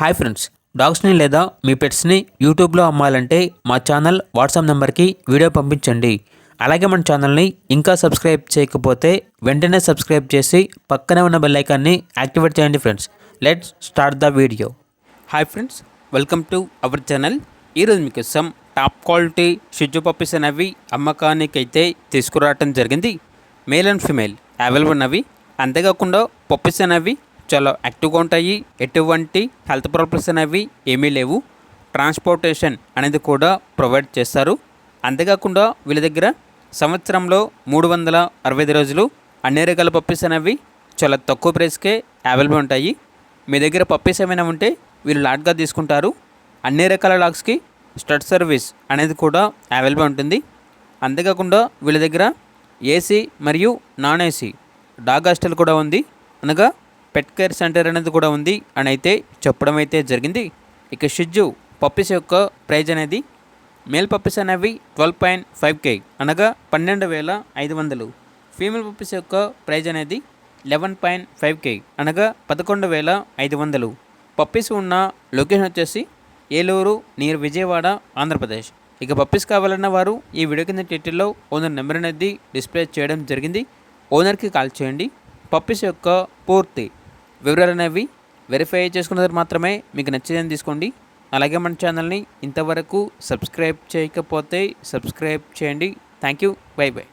Hi friends, డాగ్స్ని లేదా మీ పెట్స్ని యూట్యూబ్లో అమ్మాలంటే మా ఛానల్ వాట్సాప్ నెంబర్కి వీడియో పంపించండి. అలాగే మన ఛానల్ని ఇంకా సబ్స్క్రైబ్ చేయకపోతే వెంటనే సబ్స్క్రైబ్ చేసి పక్కనే ఉన్న బెల్ ఐకాన్ని యాక్టివేట్ చేయండి friends. Let's start the video. Hi friends, welcome to our channel. ఈరోజు మీకోసం టాప్ క్వాలిటీ షిజు పప్పీస్ అనేవి అమ్మకానికి అయితే తీసుకురావటం జరిగింది. మేల్ అండ్ ఫిమేల్ అవైలబుల్ ఉన్నవి. అంతేకాకుండా పప్పీస్ అనేవి చాలా యాక్టివ్గా ఉంటాయి. ఎటువంటి హెల్త్ ప్రాబ్లమ్స్ అనేవి ఏమీ లేవు. ట్రాన్స్పోర్టేషన్ అనేది కూడా ప్రొవైడ్ చేస్తారు. అంతేకాకుండా వీళ్ళ దగ్గర సంవత్సరంలో 365 రోజులు అన్ని రకాల పప్పీస్ అనేవి చాలా తక్కువ ప్రైస్కే అవైలబుల్ ఉంటాయి. మీ దగ్గర పప్పీస్ ఏమైనా ఉంటే వీళ్ళు లాట్గా తీసుకుంటారు. అన్ని రకాల డాగ్స్కి స్టడ్ సర్వీస్ అనేది కూడా అవైలబుల్ ఉంటుంది. అంతేకాకుండా వీళ్ళ దగ్గర ఏసీ మరియు నాన్ ఏసీ డాగ్ హాస్టల్ కూడా ఉంది, అనగా పెట్ కేర్ సెంటర్ అనేది కూడా ఉంది అని అయితే చెప్పడం అయితే జరిగింది. ఇక షిజు పప్పీస్ యొక్క ప్రైజ్ అనేది మేల్ పప్పీస్ అనేవి 12.5K అనగా 12,500. ఫీమేల్ పప్పీస్ యొక్క ప్రైజ్ అనేది 11.5K అనగా 11,500. పప్పీస్ ఉన్న లొకేషన్ వచ్చేసి ఏలూరు నియర్ విజయవాడ, ఆంధ్రప్రదేశ్. ఇక పప్పీస్ కావాలన్న వారు ఈ వీడియో కింద టైటిల్లో ఓనర్ నెంబర్ అనేది డిస్ప్లే చేయడం జరిగింది. ఓనర్కి కాల్ చేయండి. పప్పీస్ యొక్క పూర్తి వివరాలు అనేవి వెరిఫై చేసుకున్న తర్వాత మాత్రమే మీకు నచ్చేదని తీసుకోండి. అలాగే మన ఛానల్ని ఇంతవరకు సబ్స్క్రైబ్ చేయకపోతే సబ్స్క్రైబ్ చేయండి. Thank you. By by.